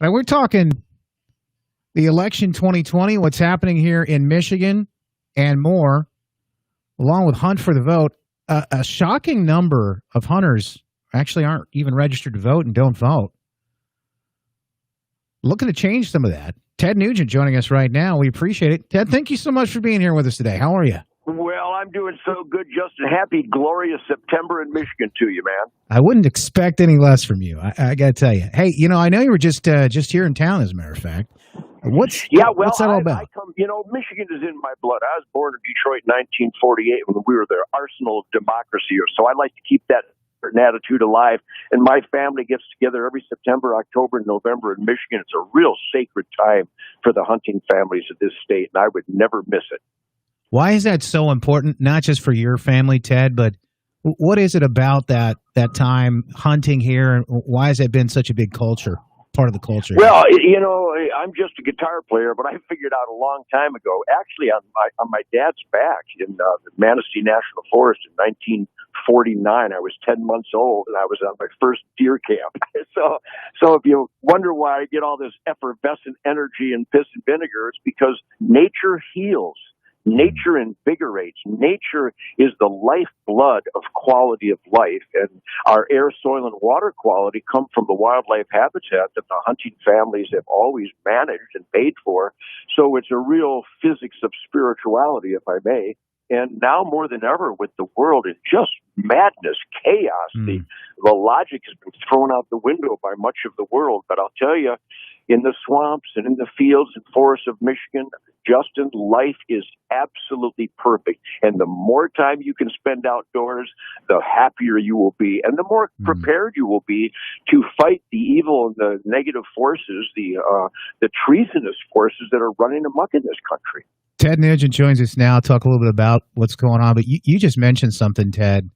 Now, we're talking the election 2020, what's happening here in Michigan, and more, along with Hunt for the Vote. A shocking number of hunters actually aren't even registered to vote and don't vote. Looking to change some of that. Ted Nugent joining us right now. We appreciate it. Ted, thank you so much for being here with us today. How are you? Well, I'm doing so good, Justin. Happy, glorious September in Michigan to you, man. I wouldn't expect any less from you. I got to tell you. Hey, I know you were just here in town, as a matter of fact. What's that all about? Michigan is in my blood. I was born in Detroit in 1948 when we were the arsenal of democracy. So I like to keep that attitude alive. And my family gets together every September, October, and November in Michigan. It's a real sacred time for the hunting families of this state, and I would never miss it. Why is that so important? Not just for your family, Ted, but what is it about that time hunting here, and why has that been such a big part of the culture? Well, I'm just a guitar player, but I figured out a long time ago, actually on my dad's back in the Manistee National Forest in 1949. I was 10 months old, and I was on my first deer camp. So if you wonder why I get all this effervescent energy and piss and vinegar, it's because nature heals. Nature invigorates. Nature is the lifeblood of quality of life, and our air, soil, and water quality come from the wildlife habitat that the hunting families have always managed and paid for. So it's a real physics of spirituality, if I may. And now more than ever, with the world in just madness, chaos, the logic has been thrown out the window by much of the world. But I'll tell you, in the swamps and in the fields and forests of Michigan, Justin, life is absolutely perfect. And the more time you can spend outdoors, the happier you will be. And the more prepared you will be to fight the evil and the negative forces, the treasonous forces that are running amok in this country. Ted Nugent joins us now. Talk a little bit about what's going on. But you just mentioned something, Ted,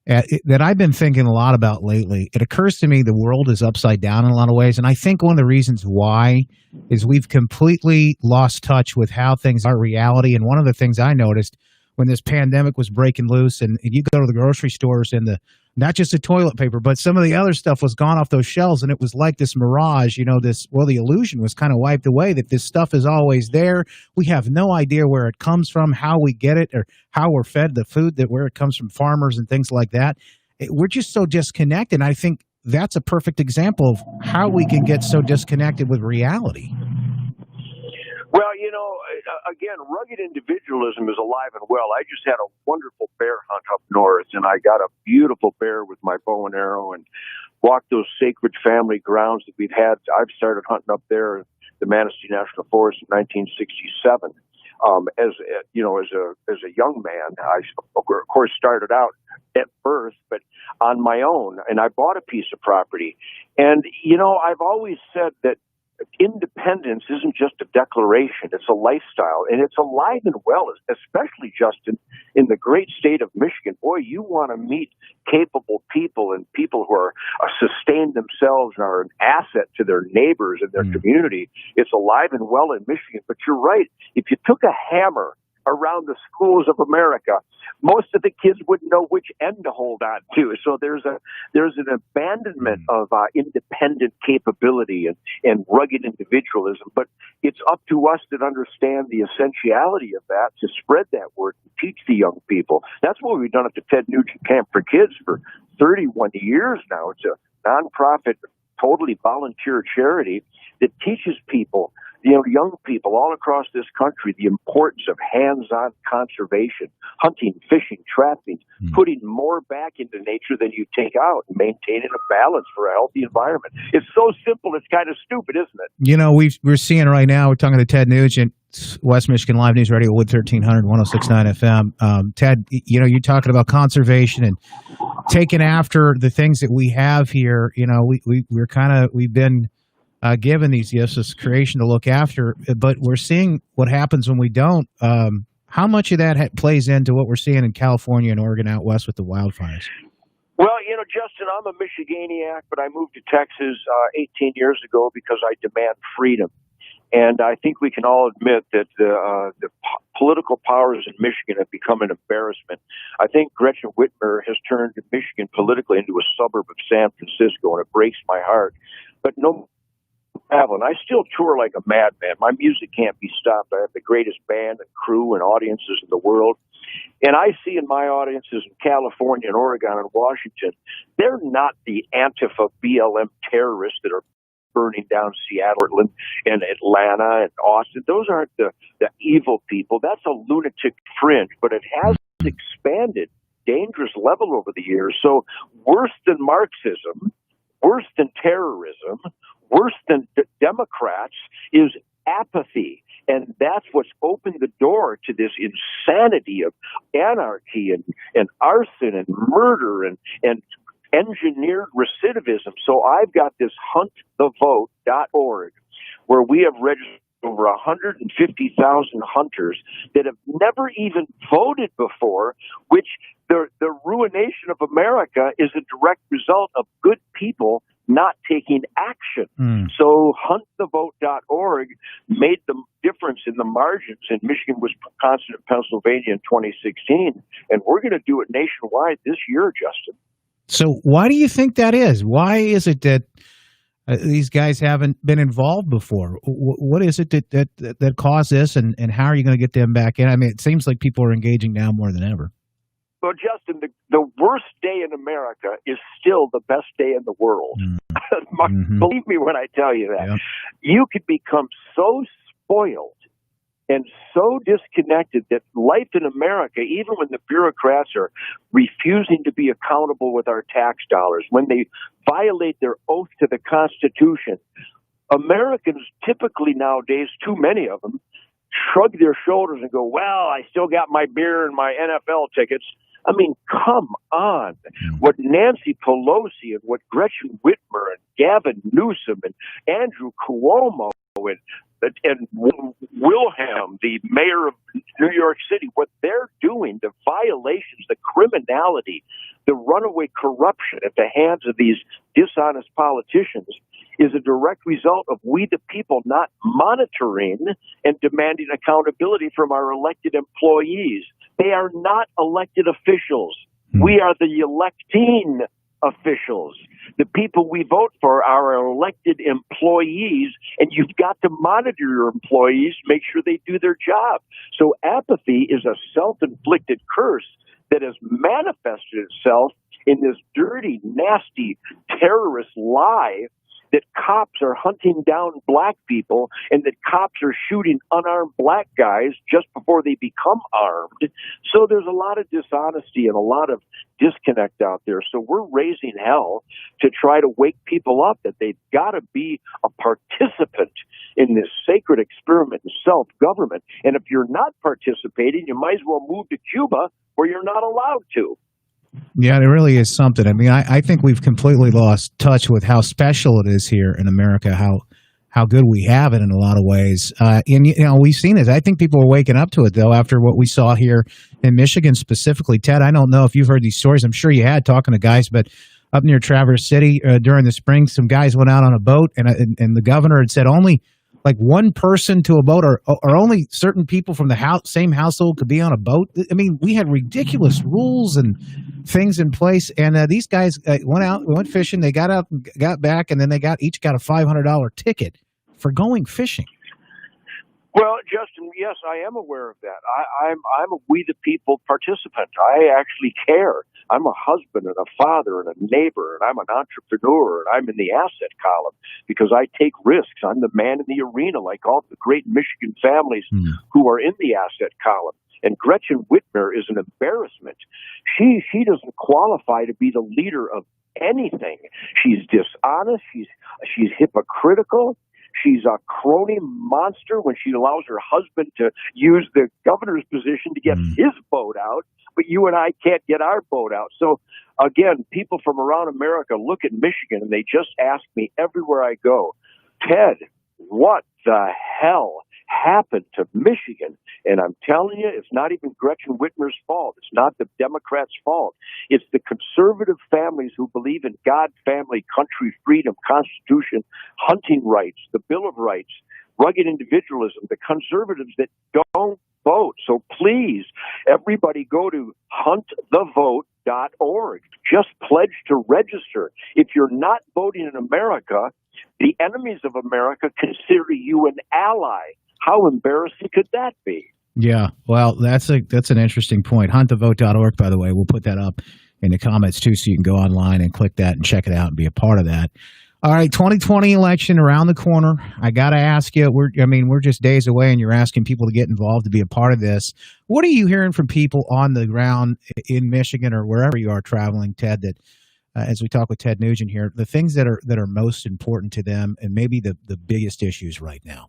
that I've been thinking a lot about lately. It occurs to me the world is upside down in a lot of ways. And I think one of the reasons why is we've completely lost touch with how things are reality. And one of the things I noticed when this pandemic was breaking loose, and you go to the grocery stores and not just the toilet paper, but some of the other stuff was gone off those shelves. And it was like this mirage, the illusion was kind of wiped away that this stuff is always there. We have no idea where it comes from, how we get it, or how we're fed the food, where it comes from farmers and things like that. We're just so disconnected. And I think that's a perfect example of how we can get so disconnected with reality. Well, again, rugged individualism is alive and well. I just had a wonderful bear hunt up north, and I got a beautiful bear with my bow and arrow and walked those sacred family grounds that we've had. I've started hunting up there, the Manistee National Forest, in 1967. As a young man, I of course started out at birth, but on my own, and I bought a piece of property. And I've always said that independence isn't just a declaration, it's a lifestyle, and it's alive and well, especially, Justin, in the great state of Michigan. Boy, you want to meet capable people and people who are sustain themselves and are an asset to their neighbors and their community. It's alive and well in Michigan. But you're right. If you took a hammer around the schools of America, most of the kids wouldn't know which end to hold on to. So there's an abandonment of independent capability and rugged individualism. But it's up to us that understand the essentiality of that to spread that word and teach the young people. That's what we've done at the Ted Nugent Camp for Kids for 31 years now. It's a nonprofit, totally volunteer charity that teaches people, young people all across this country, the importance of hands-on conservation, hunting, fishing, trapping, putting more back into nature than you take out, and maintaining a balance for a healthy environment. It's so simple, it's kind of stupid, isn't it? We're seeing right now, we're talking to Ted Nugent, West Michigan Live News Radio, Wood 1300, 106.9 FM. Ted, you're talking about conservation and taking after the things that we have here. We've been given these gifts, this creation to look after, but we're seeing what happens when we don't. How much of that plays into what we're seeing in California and Oregon out west with the wildfires? Well, Justin, I'm a Michiganiac, but I moved to Texas 18 years ago because I demand freedom. And I think we can all admit that the political powers in Michigan have become an embarrassment. I think Gretchen Whitmer has turned Michigan politically into a suburb of San Francisco, and it breaks my heart. But no traveling. I still tour like a madman. My music can't be stopped. I have the greatest band and crew and audiences in the world. And I see in my audiences in California and Oregon and Washington, they're not the Antifa BLM terrorists that are burning down Seattle, Portland, and Atlanta and Austin. Those aren't the evil people. That's a lunatic fringe, but it has expanded dangerous level over the years. So worse than Marxism, worse than terrorism, worse than Democrats is apathy. And that's what's opened the door to this insanity of anarchy and arson and murder and engineered recidivism. So I've got this huntthevote.org where we have registered over 150,000 hunters that have never even voted before, which the ruination of America is a direct result of good people not taking action. So huntthevote.org made the difference in the margins in Michigan, Wisconsin, and Pennsylvania in 2016. And we're going to do it nationwide this year, Justin. So why do you think that is? Why is it that these guys haven't been involved before? What is it that caused this, and how are you going to get them back in? I mean, it seems like people are engaging now more than ever. Well, Justin, the worst day in America is still the best day in the world. Believe me when I tell you that. Yeah. You could become so spoiled and so disconnected that life in America, even when the bureaucrats are refusing to be accountable with our tax dollars, when they violate their oath to the Constitution, Americans typically nowadays, too many of them, shrug their shoulders and go, well, I still got my beer and my NFL tickets. I mean, come on. What Nancy Pelosi and what Gretchen Whitmer and Gavin Newsom and Andrew Cuomo and Wilhelm, the mayor of New York City, what they're doing, the violations, the criminality, the runaway corruption at the hands of these dishonest politicians is a direct result of we the people not monitoring and demanding accountability from our elected employees. They are not elected officials. We are the electing officials. The people we vote for are our elected employees, and you've got to monitor your employees, make sure they do their job. So apathy is a self-inflicted curse that has manifested itself in this dirty, nasty, terrorist lie that cops are hunting down black people and that cops are shooting unarmed black guys just before they become armed. So there's a lot of dishonesty and a lot of disconnect out there. So we're raising hell to try to wake people up that they've got to be a participant in this sacred experiment in self-government. And if you're not participating, you might as well move to Cuba where you're not allowed to. Yeah, it really is something. I mean, I think we've completely lost touch with how special it is here in America, how good we have it in a lot of ways. And, you know, we've seen it. I think people are waking up to it, though, after what we saw here in Michigan specifically. Ted, I don't know if you've heard these stories. I'm sure you had talking to guys, but up near Traverse City during the spring, some guys went out on a boat, and the governor had said only like one person to a boat, or only certain people from the same household could be on a boat. I mean, we had ridiculous rules and things in place, and these guys went fishing. They got up, got back, and then they each got a $500 ticket for going fishing. Well, Justin, yes, I am aware of that. I'm a We the People participant. I actually care. I'm a husband and a father and a neighbor, and I'm an entrepreneur, and I'm in the asset column because I take risks. I'm the man in the arena, like all the great Michigan families who are in the asset column. And Gretchen Whitmer is an embarrassment. She doesn't qualify to be the leader of anything. She's dishonest. She's hypocritical. She's a crony monster when she allows her husband to use the governor's position to get his boat out, but you and I can't get our boat out. So, again, people from around America look at Michigan and they just ask me everywhere I go, Ted, what the hell happened to Michigan? And I'm telling you, it's not even Gretchen Whitmer's fault. It's not the Democrats' fault. It's the conservative families who believe in God, family, country, freedom, Constitution, hunting rights, the Bill of Rights, rugged individualism, the conservatives that don't vote. So please, everybody go to huntthevote.org. Just pledge to register. If you're not voting in America, The enemies of America consider you an ally. How embarrassing could that be? Yeah, well, that's an interesting point. Huntthevote.org, by the way, we'll put that up in the comments too, so you can go online and click that and check it out and be a part of that. All right, 2020 election around the corner. I got to ask you, we're just days away, and you're asking people to get involved to be a part of this. What are you hearing from people on the ground in Michigan or wherever you are traveling, Ted? That as we talk with Ted Nugent here, the things that are most important to them, and maybe the biggest issues right now.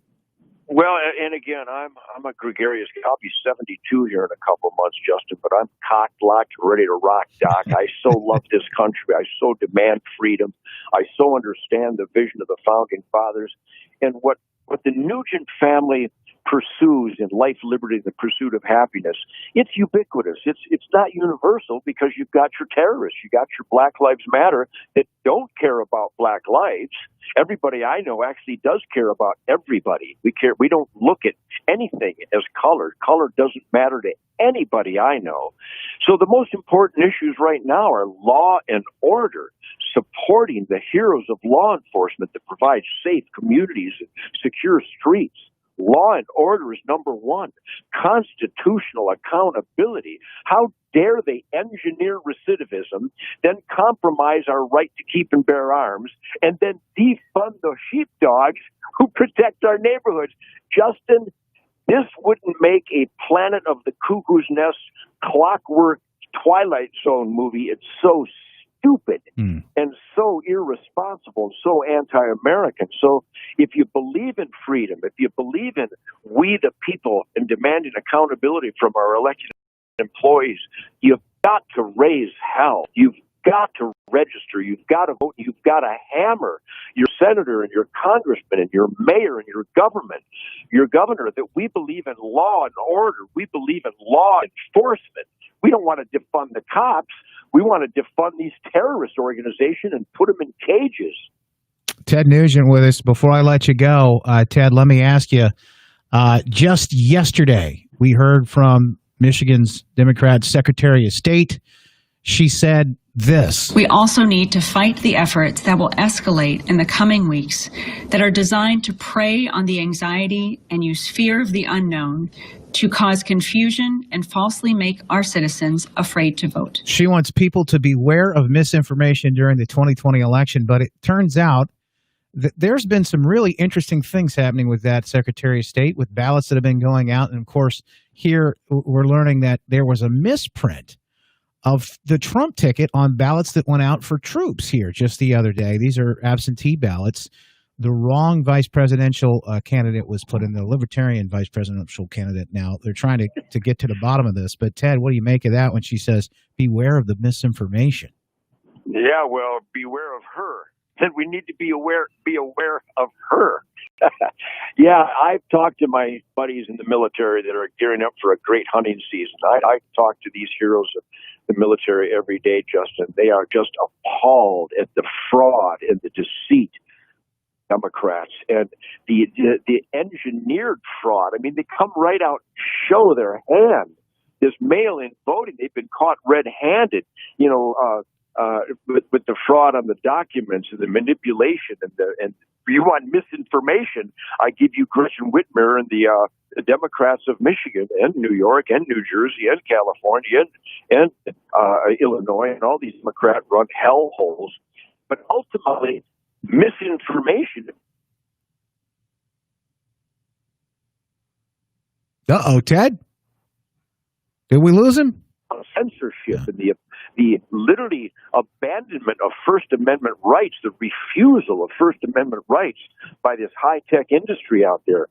Well, and again, I'm a gregarious. I'll be 72 here in a couple of months, Justin. But I'm cocked, locked, ready to rock, Doc. I so love this country. I so demand freedom. I so understand the vision of the founding fathers, and what the Nugent family pursues in life, liberty, the pursuit of happiness. It's ubiquitous. It's not universal because you've got your terrorists, you got your Black Lives Matter that don't care about black lives. Everybody I know actually does care about everybody. We don't look at anything as color. Color doesn't matter to anybody I know. So the most important issues right now are law and order, supporting the heroes of law enforcement that provide safe communities and secure streets. Law and order is number one. Constitutional accountability. How dare they engineer recidivism, then compromise our right to keep and bear arms, and then defund the sheepdogs who protect our neighborhoods? Justin, this wouldn't make a Planet of the Cuckoo's Nest Clockwork Twilight Zone movie. It's so stupid and so irresponsible and so anti-American. So if you believe in freedom, if you believe in we the people and demanding accountability from our elected employees, you've got to raise hell. You've got to register. You've got to vote. You've got to hammer your senator and your congressman and your mayor and your governor that we believe in law and order. We believe in law enforcement. We don't want to defund the cops. We want to defund these terrorist organizations and put them in cages. Ted Nugent with us. Before I let you go, Ted, let me ask you, just yesterday, we heard from Michigan's Democrat Secretary of State. She said this: we also need to fight the efforts that will escalate in the coming weeks that are designed to prey on the anxiety and use fear of the unknown to cause confusion and falsely make our citizens afraid to vote. She wants people to beware of misinformation during the 2020 election, but it turns out that there's been some really interesting things happening with that Secretary of State, with ballots that have been going out. And of course, here we're learning that there was a misprint of the Trump ticket on ballots that went out for troops here just the other day. These are absentee ballots. The wrong vice presidential candidate was put in, the Libertarian vice presidential candidate. Now they're trying to get to the bottom of this. But Ted, what do you make of that when she says, beware of the misinformation? Yeah, well, beware of her. And we need to be aware of her. Yeah, I've talked to my buddies in the military that are gearing up for a great hunting season. I talk to these heroes of the military every day, Justin. They are just appalled at the fraud and the deceit Democrats and the engineered fraud. I mean, they come right out and show their hand. This mail-in voting, they've been caught red-handed, with the fraud on the documents and the manipulation and you want misinformation, I give you Gretchen Whitmer and the Democrats of Michigan and New York and New Jersey and California and Illinois and all these Democrat-run hellholes. But ultimately, misinformation. Uh-oh, Ted? Did we lose him? Censorship and the literally abandonment of First Amendment rights, the refusal of First Amendment rights by this high-tech industry out there.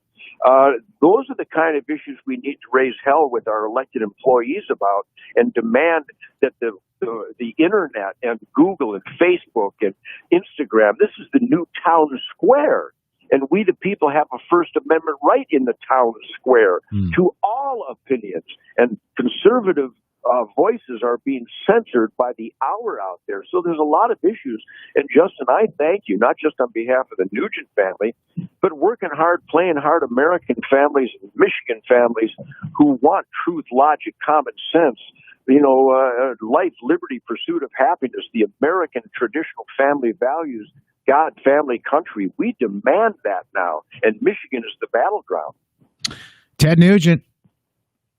Those are the kind of issues we need to raise hell with our elected employees about and demand that the internet and Google and Facebook and Instagram, this is the new town square. And we, the people, have a First Amendment right in the town square to all opinions. And conservative voices are being censored by the hour out there. So there's a lot of issues. And Justin, I thank you, not just on behalf of the Nugent family, but working hard, playing hard American families and Michigan families who want truth, logic, common sense, life, liberty, pursuit of happiness, the American traditional family values God, family, country. We demand that now. And Michigan is the battleground. Ted Nugent,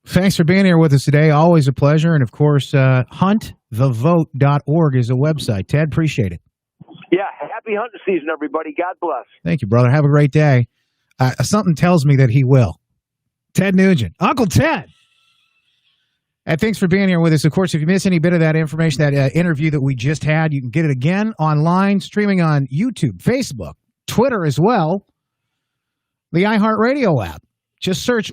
thanks for being here with us today. Always a pleasure. And, of course, huntthevote.org is a website. Ted, appreciate it. Yeah, happy hunting season, everybody. God bless. Thank you, brother. Have a great day. Something tells me that he will. Ted Nugent, Uncle Ted. And thanks for being here with us. Of course, if you miss any bit of that information, that interview that we just had, you can get it again online, streaming on YouTube, Facebook, Twitter as well, the iHeartRadio app. Just search